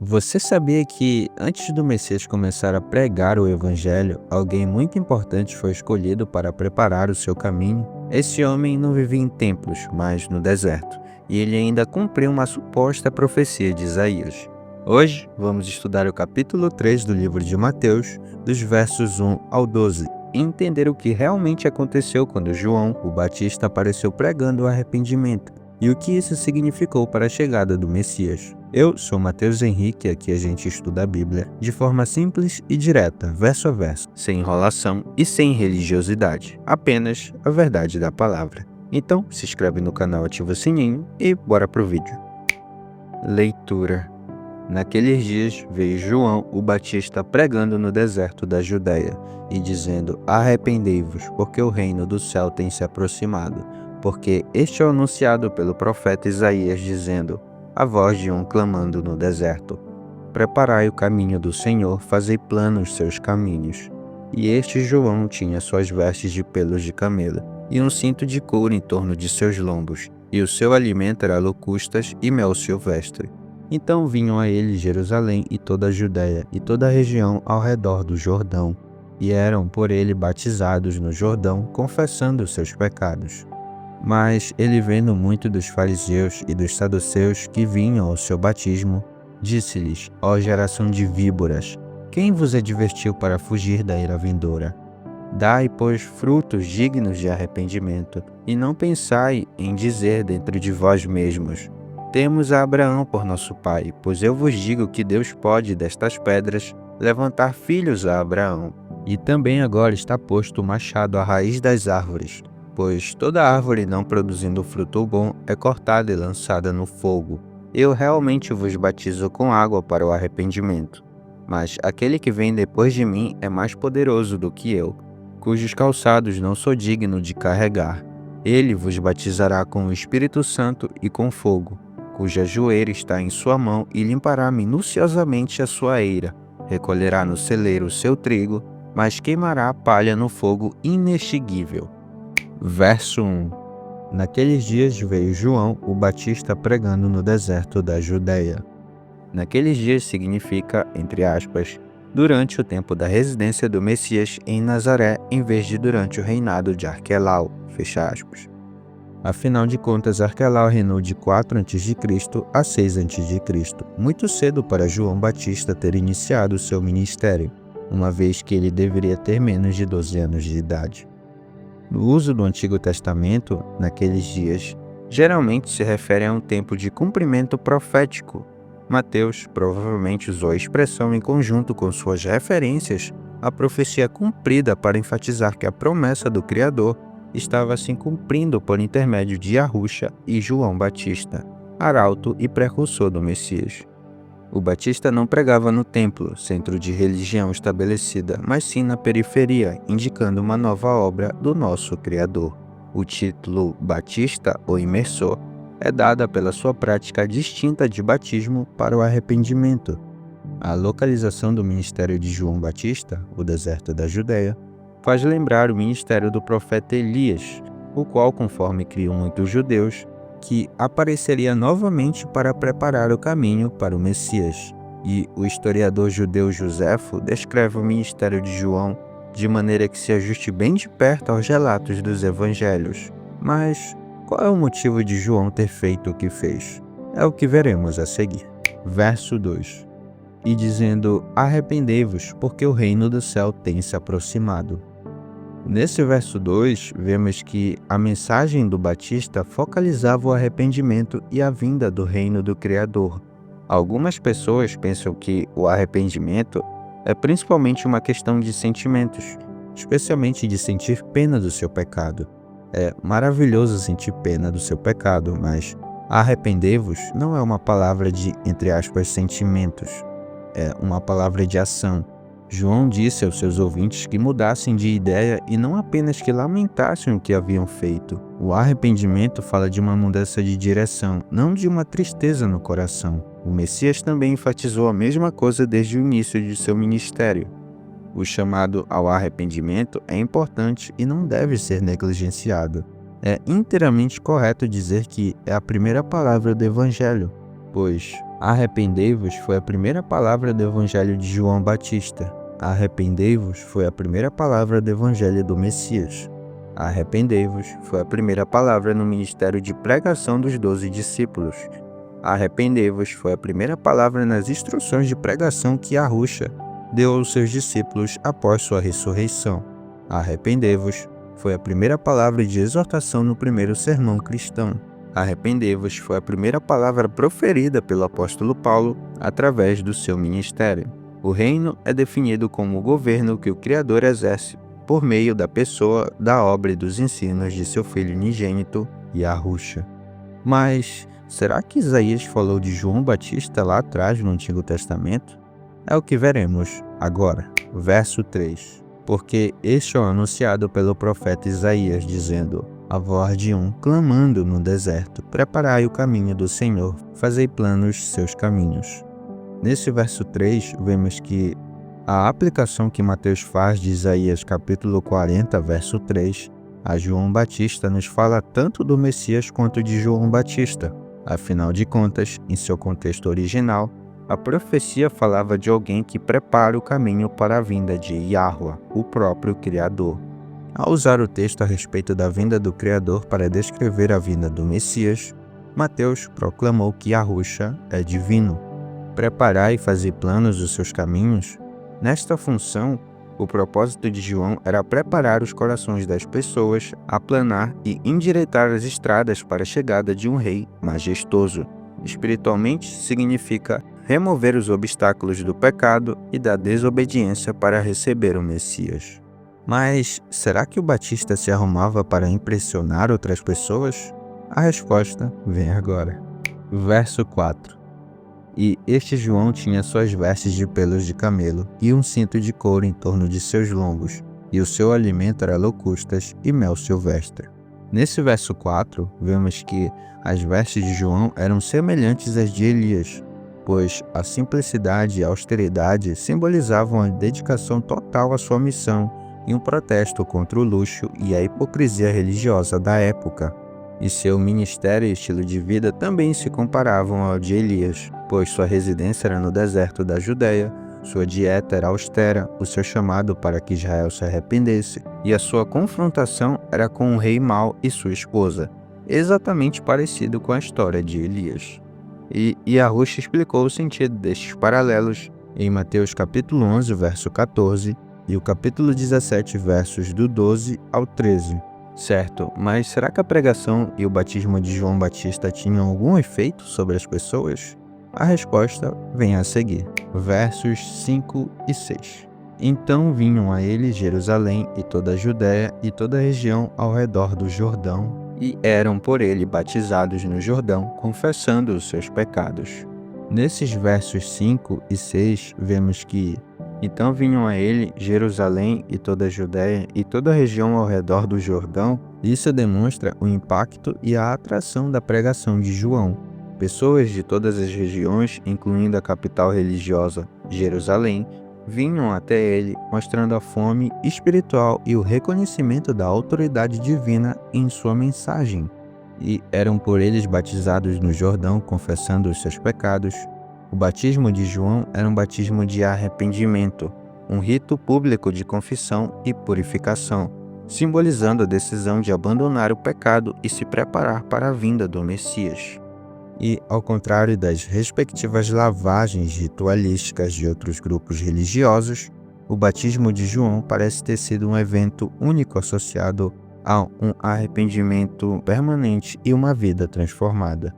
Você sabia que, antes do Messias começar a pregar o Evangelho, alguém muito importante foi escolhido para preparar o seu caminho? Esse homem não vivia em templos, mas no deserto, e ele ainda cumpriu uma suposta profecia de Isaías. Hoje, vamos estudar o capítulo 3 do livro de Mateus, dos versos 1 ao 12, e entender o que realmente aconteceu quando João, o Batista, apareceu pregando o arrependimento, e o que isso significou para a chegada do Messias. Eu sou Matheus Henrique e aqui a gente estuda a Bíblia de forma simples e direta, verso a verso, sem enrolação e sem religiosidade, apenas a verdade da palavra. Então, se inscreve no canal, ativa o sininho e bora pro vídeo. Leitura. Naqueles dias veio João o Batista pregando no deserto da Judéia e dizendo: arrependei-vos, porque o reino do céu tem se aproximado. Porque este é o anunciado pelo profeta Isaías, dizendo: a voz de um clamando no deserto: preparai o caminho do Senhor, fazei planos seus caminhos. E este João tinha suas vestes de pelos de camelo, e um cinto de couro em torno de seus lombos, e o seu alimento era locustas e mel silvestre. Então vinham a ele Jerusalém e toda a Judéia e toda a região ao redor do Jordão, e eram por ele batizados no Jordão, confessando os seus pecados. Mas ele, vendo muito dos fariseus e dos saduceus que vinham ao seu batismo, disse-lhes: ó geração de víboras, quem vos advertiu para fugir da ira vindoura? Dai, pois, frutos dignos de arrependimento, e não pensai em dizer dentro de vós mesmos: temos a Abraão por nosso pai, pois eu vos digo que Deus pode destas pedras levantar filhos a Abraão. E também agora está posto o machado à raiz das árvores, pois toda árvore não produzindo fruto bom é cortada e lançada no fogo. Eu realmente vos batizo com água para o arrependimento, mas aquele que vem depois de mim é mais poderoso do que eu, cujos calçados não sou digno de carregar. Ele vos batizará com o Espírito Santo e com fogo, cuja joelha está em sua mão, e limpará minuciosamente a sua eira. Recolherá no celeiro o seu trigo, mas queimará a palha no fogo inextinguível. Verso 1. Naqueles dias veio João o Batista pregando no deserto da Judéia. Naqueles dias significa, entre aspas, durante o tempo da residência do Messias em Nazaré, em vez de durante o reinado de Arquelau, fecha aspas. Afinal de contas, Arquelau reinou de 4 a.C. a 6 a.C., muito cedo para João Batista ter iniciado seu ministério, uma vez que ele deveria ter menos de 12 anos de idade. No uso do Antigo Testamento, naqueles dias, geralmente se refere a um tempo de cumprimento profético. Mateus provavelmente usou a expressão em conjunto com suas referências à profecia cumprida para enfatizar que a promessa do Criador estava se cumprindo por intermédio de Yahusha e João Batista, arauto e precursor do Messias. O Batista não pregava no templo, centro de religião estabelecida, mas sim na periferia, indicando uma nova obra do nosso Criador. O título Batista ou imersor é dada pela sua prática distinta de batismo para o arrependimento. A localização do ministério de João Batista, o deserto da Judéia, faz lembrar o ministério do profeta Elias, o qual, conforme criam muitos judeus, que apareceria novamente para preparar o caminho para o Messias. E o historiador judeu Joséfo descreve o ministério de João de maneira que se ajuste bem de perto aos relatos dos evangelhos. Mas qual é o motivo de João ter feito o que fez? É o que veremos a seguir. Verso 2. E dizendo: arrependei-vos, porque o reino do céu tem se aproximado. Nesse verso 2, vemos que a mensagem do Batista focalizava o arrependimento e a vinda do reino do Criador. Algumas pessoas pensam que o arrependimento é principalmente uma questão de sentimentos, especialmente de sentir pena do seu pecado. É maravilhoso sentir pena do seu pecado, mas arrependei-vos não é uma palavra de, entre aspas, sentimentos. É uma palavra de ação. João disse aos seus ouvintes que mudassem de ideia e não apenas que lamentassem o que haviam feito. O arrependimento fala de uma mudança de direção, não de uma tristeza no coração. O Messias também enfatizou a mesma coisa desde o início de seu ministério. O chamado ao arrependimento é importante e não deve ser negligenciado. É inteiramente correto dizer que é a primeira palavra do Evangelho, pois Arrependei-vos foi a primeira palavra do Evangelho de João Batista. Arrependei-vos foi a primeira palavra do Evangelho do Messias. Arrependei-vos foi a primeira palavra no ministério de pregação dos 12 discípulos. Arrependei-vos foi a primeira palavra nas instruções de pregação que Yahusha deu aos seus discípulos após sua ressurreição. Arrependei-vos foi a primeira palavra de exortação no primeiro sermão cristão. Arrependei-vos foi a primeira palavra proferida pelo apóstolo Paulo através do seu ministério. O reino é definido como o governo que o Criador exerce por meio da pessoa, da obra e dos ensinos de seu Filho unigênito, Yahusha. Mas será que Isaías falou de João Batista lá atrás no Antigo Testamento? É o que veremos agora. Verso 3. Porque este é o anunciado pelo profeta Isaías, dizendo: a voz de um clamando no deserto, preparai o caminho do Senhor, fazei planos seus caminhos. Nesse verso 3, vemos que a aplicação que Mateus faz de Isaías capítulo 40, verso 3, a João Batista nos fala tanto do Messias quanto de João Batista. Afinal de contas, em seu contexto original, a profecia falava de alguém que prepara o caminho para a vinda de Yahuwah, o próprio Criador. Ao usar o texto a respeito da vinda do Criador para descrever a vinda do Messias, Mateus proclamou que Yahusha é divino. Preparar e fazer planos dos seus caminhos? Nesta função, o propósito de João era preparar os corações das pessoas, aplanar e endireitar as estradas para a chegada de um rei majestoso. Espiritualmente, significa remover os obstáculos do pecado e da desobediência para receber o Messias. Mas será que o Batista se arrumava para impressionar outras pessoas? A resposta vem agora. Verso 4. E este João tinha suas vestes de pelos de camelo e um cinto de couro em torno de seus lombos, e o seu alimento era locustas e mel silvestre. Nesse verso 4, vemos que as vestes de João eram semelhantes às de Elias, pois a simplicidade e a austeridade simbolizavam a dedicação total à sua missão e um protesto contra o luxo e a hipocrisia religiosa da época. E seu ministério e estilo de vida também se comparavam ao de Elias, pois sua residência era no deserto da Judéia, sua dieta era austera, o seu chamado para que Israel se arrependesse, e a sua confrontação era com um rei mau e sua esposa, exatamente parecido com a história de Elias. E Yahusha explicou o sentido destes paralelos em Mateus capítulo 11, verso 14, e o capítulo 17, versos do 12 ao 13. Certo, mas será que a pregação e o batismo de João Batista tinham algum efeito sobre as pessoas? A resposta vem a seguir, versos 5 e 6. Então vinham a ele Jerusalém e toda a Judéia e toda a região ao redor do Jordão, e eram por ele batizados no Jordão, confessando os seus pecados. Nesses versos 5 e 6, vemos que então vinham a ele Jerusalém e toda a Judéia e toda a região ao redor do Jordão. Isso demonstra o impacto e a atração da pregação de João. Pessoas de todas as regiões, incluindo a capital religiosa, Jerusalém, vinham até ele, mostrando a fome espiritual e o reconhecimento da autoridade divina em sua mensagem. E eram por eles batizados no Jordão, confessando os seus pecados. O batismo de João era um batismo de arrependimento, um rito público de confissão e purificação, simbolizando a decisão de abandonar o pecado e se preparar para a vinda do Messias. E, ao contrário das respectivas lavagens ritualísticas de outros grupos religiosos, o batismo de João parece ter sido um evento único associado a um arrependimento permanente e uma vida transformada.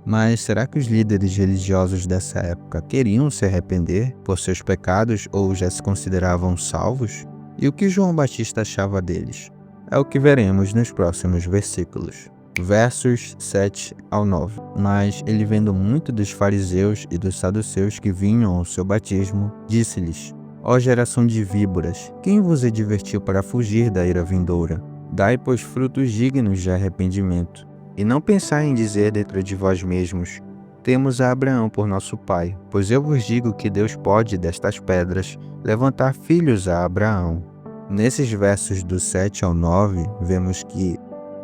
Mas será que os líderes religiosos dessa época queriam se arrepender por seus pecados ou já se consideravam salvos? E o que João Batista achava deles? É o que veremos nos próximos versículos. Versos 7 ao 9. Mas ele, vendo muito dos fariseus e dos saduceus que vinham ao seu batismo, disse-lhes: Ó geração de víboras, quem vos advertiu para fugir da ira vindoura? Dai, pois, frutos dignos de arrependimento. E não pensai em dizer dentro de vós mesmos: temos a Abraão por nosso pai, pois eu vos digo que Deus pode, destas pedras, levantar filhos a Abraão. Nesses versos do 7 ao 9, vemos que,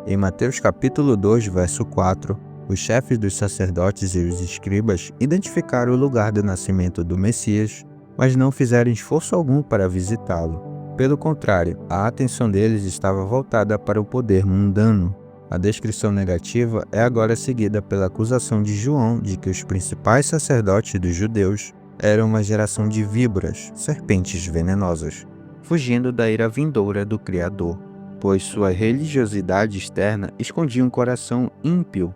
em Mateus capítulo 2, verso 4, Os chefes dos sacerdotes e os escribas identificaram o lugar do nascimento do Messias, mas não fizeram esforço algum para visitá-lo. Pelo contrário, a atenção deles estava voltada para o poder mundano. A descrição negativa é agora seguida pela acusação de João de que os principais sacerdotes dos judeus eram uma geração de víboras, serpentes venenosas, fugindo da ira vindoura do Criador, pois sua religiosidade externa escondia um coração ímpio,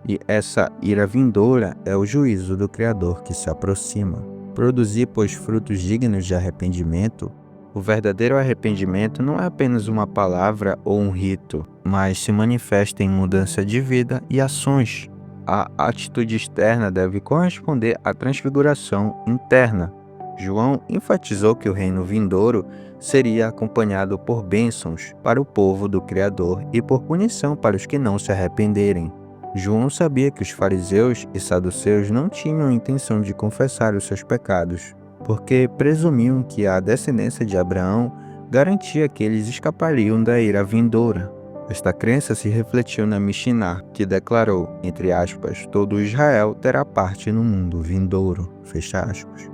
e essa ira vindoura é o juízo do Criador que se aproxima. Produzir, pois, frutos dignos de arrependimento. O verdadeiro arrependimento não é apenas uma palavra ou um rito, mas se manifesta em mudança de vida e ações. A atitude externa deve corresponder à transfiguração interna. João enfatizou que o reino vindouro seria acompanhado por bênçãos para o povo do Criador e por punição para os que não se arrependerem. João sabia que os fariseus e saduceus não tinham a intenção de confessar os seus pecados, porque presumiam que a descendência de Abraão garantia que eles escapariam da ira vindoura. Esta crença se refletiu na Mishiná, que declarou, entre aspas, todo Israel terá parte no mundo vindouro, fecha aspas.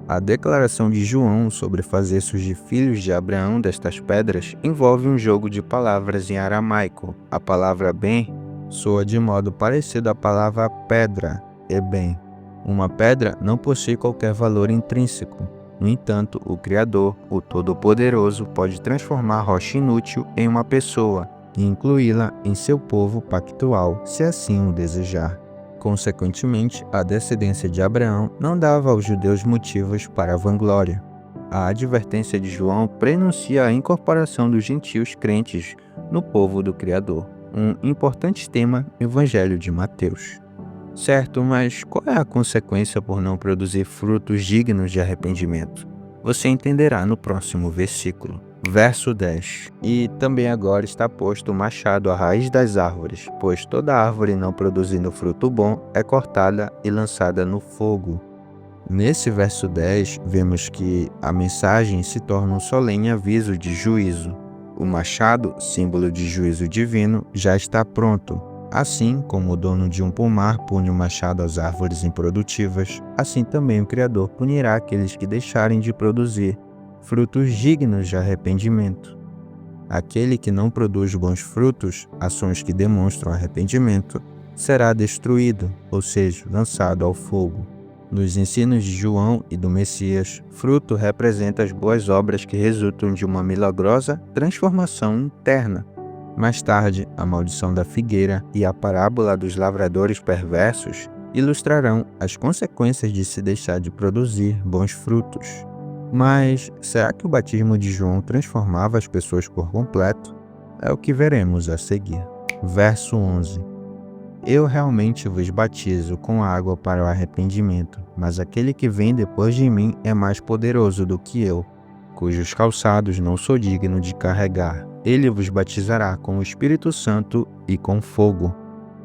A declaração de João sobre fazer surgir filhos de Abraão destas pedras envolve um jogo de palavras em aramaico. A palavra ben soa de modo parecido à palavra pedra, eben. Uma pedra não possui qualquer valor intrínseco. No entanto, o Criador, o Todo-Poderoso, pode transformar a rocha inútil em uma pessoa e incluí-la em seu povo pactual, se assim o desejar. Consequentemente, a descendência de Abraão não dava aos judeus motivos para a vanglória. A advertência de João prenuncia a incorporação dos gentios crentes no povo do Criador, um importante tema no Evangelho de Mateus. Certo, mas qual é a consequência por não produzir frutos dignos de arrependimento? Você entenderá no próximo versículo. Verso 10. E também agora está posto o machado à raiz das árvores, pois toda árvore não produzindo fruto bom é cortada e lançada no fogo. Nesse verso 10, vemos que a mensagem se torna um solene aviso de juízo. O machado, símbolo de juízo divino, já está pronto. Assim como o dono de um pomar pune o machado às árvores improdutivas, assim também o Criador punirá aqueles que deixarem de produzir frutos dignos de arrependimento. Aquele que não produz bons frutos, ações que demonstram arrependimento, será destruído, ou seja, lançado ao fogo. Nos ensinos de João e do Messias, fruto representa as boas obras que resultam de uma milagrosa transformação interna. Mais tarde, a maldição da figueira e a parábola dos lavradores perversos ilustrarão as consequências de se deixar de produzir bons frutos. Mas será que o batismo de João transformava as pessoas por completo? É o que veremos a seguir. Verso 11. Eu realmente vos batizo com água para o arrependimento, mas aquele que vem depois de mim é mais poderoso do que eu, cujos calçados não sou digno de carregar. Ele vos batizará com o Espírito Santo e com fogo.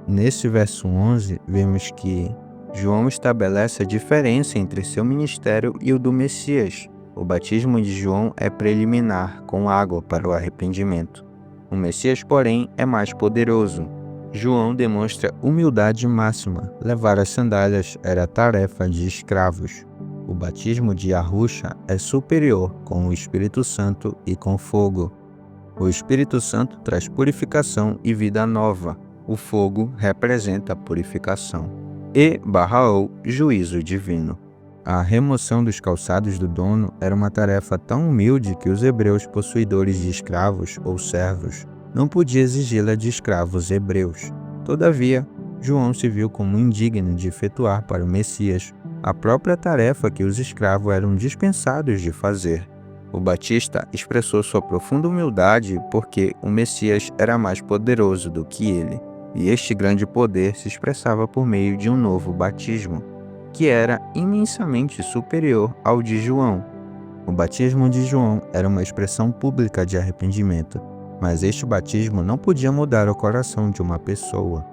Nesse verso 11, vemos que João estabelece a diferença entre seu ministério e o do Messias. O batismo de João é preliminar, com água para o arrependimento. O Messias, porém, é mais poderoso. João demonstra humildade máxima. Levar as sandálias era tarefa de escravos. O batismo de Yahusha é superior, com o Espírito Santo e com fogo. O Espírito Santo traz purificação e vida nova. O fogo representa a purificação. E/ou juízo divino. A remoção dos calçados do dono era uma tarefa tão humilde que os hebreus possuidores de escravos ou servos não podiam exigi-la de escravos hebreus. Todavia, João se viu como indigno de efetuar para o Messias a própria tarefa que os escravos eram dispensados de fazer. O Batista expressou sua profunda humildade porque o Messias era mais poderoso do que ele, e este grande poder se expressava por meio de um novo batismo, que era imensamente superior ao de João. O batismo de João era uma expressão pública de arrependimento, mas este batismo não podia mudar o coração de uma pessoa.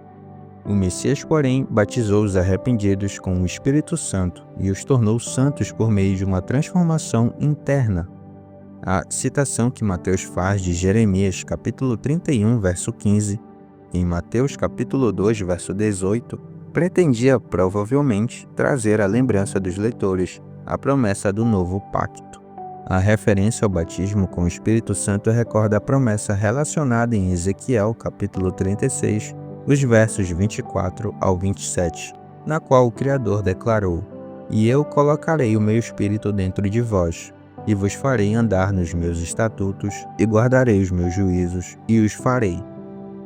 O Messias, porém, batizou os arrependidos com o Espírito Santo e os tornou santos por meio de uma transformação interna. A citação que Mateus faz de Jeremias, capítulo 31, verso 15, em Mateus capítulo 2, verso 18, pretendia provavelmente trazer à lembrança dos leitores a promessa do novo pacto. A referência ao batismo com o Espírito Santo recorda a promessa relacionada em Ezequiel capítulo 36, os versos 24 ao 27, na qual o Criador declarou: "E eu colocarei o meu Espírito dentro de vós, e vos farei andar nos meus estatutos, e guardarei os meus juízos, e os farei."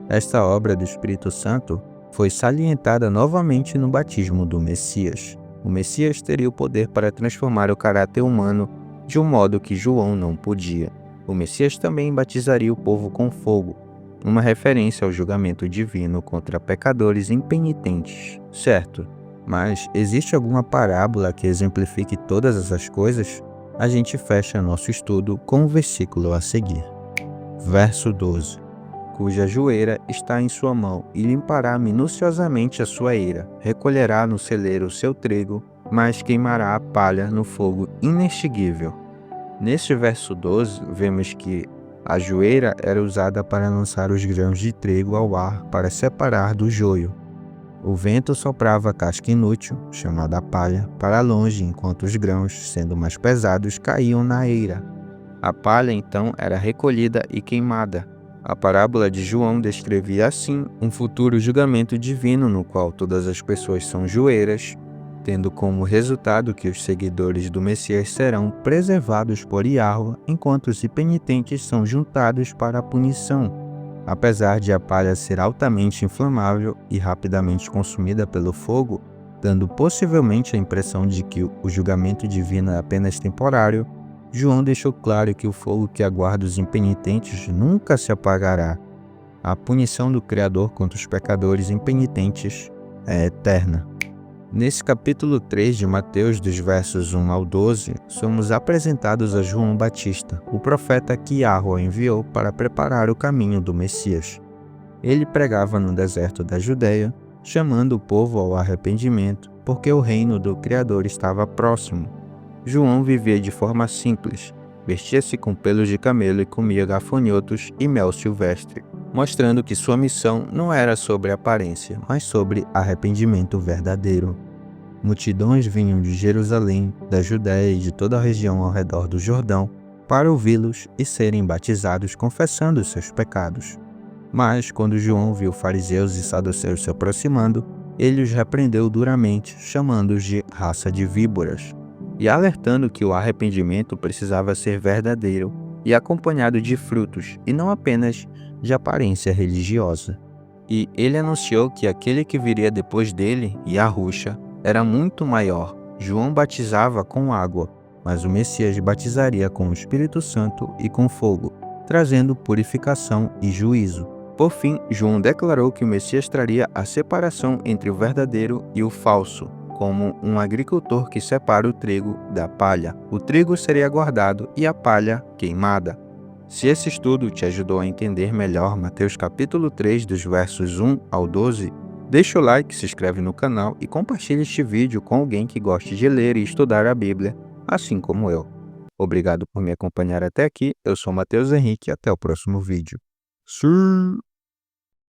Esta obra do Espírito Santo foi salientada novamente no batismo do Messias. O Messias teria o poder para transformar o caráter humano de um modo que João não podia. O Messias também batizaria o povo com fogo, uma referência ao julgamento divino contra pecadores impenitentes, certo? Mas existe alguma parábola que exemplifique todas essas coisas? A gente fecha nosso estudo com o versículo a seguir. Verso 12. Cuja joeira está em sua mão, e limpará minuciosamente a sua eira, recolherá no celeiro o seu trigo, mas queimará a palha no fogo inextinguível. Neste verso 12, vemos que a joeira era usada para lançar os grãos de trigo ao ar para separar do joio. O vento soprava a casca inútil, chamada palha, para longe, enquanto os grãos, sendo mais pesados, caíam na eira. A palha, então, era recolhida e queimada. A parábola de João descrevia assim um futuro julgamento divino no qual todas as pessoas são joeiras, tendo como resultado que os seguidores do Messias serão preservados por Yahweh, enquanto os impenitentes são juntados para a punição. Apesar de a palha ser altamente inflamável e rapidamente consumida pelo fogo, dando possivelmente a impressão de que o julgamento divino é apenas temporário, João deixou claro que o fogo que aguarda os impenitentes nunca se apagará. A punição do Criador contra os pecadores impenitentes é eterna. Nesse capítulo 3 de Mateus, dos versos 1 ao 12, somos apresentados a João Batista, o profeta que Yahweh enviou para preparar o caminho do Messias. Ele pregava no deserto da Judeia, chamando o povo ao arrependimento, porque o reino do Criador estava próximo. João vivia de forma simples, vestia-se com pelos de camelo e comia gafanhotos e mel silvestre, mostrando que sua missão não era sobre aparência, mas sobre arrependimento verdadeiro. Multidões vinham de Jerusalém, da Judéia e de toda a região ao redor do Jordão para ouvi-los e serem batizados confessando seus pecados. Mas, quando João viu fariseus e saduceus se aproximando, ele os repreendeu duramente, chamando-os de raça de víboras, e alertando que o arrependimento precisava ser verdadeiro e acompanhado de frutos, e não apenas de aparência religiosa. E ele anunciou que aquele que viria depois dele, Yahushua, era muito maior. João batizava com água, mas o Messias batizaria com o Espírito Santo e com fogo, trazendo purificação e juízo. Por fim, João declarou que o Messias traria a separação entre o verdadeiro e o falso, como um agricultor que separa o trigo da palha. O trigo seria guardado e a palha queimada. Se esse estudo te ajudou a entender melhor Mateus capítulo 3, dos versos 1 ao 12, deixa o like, se inscreve no canal e compartilha este vídeo com alguém que goste de ler e estudar a Bíblia, assim como eu. Obrigado por me acompanhar até aqui, eu sou Matheus Henrique e até o próximo vídeo. Sim.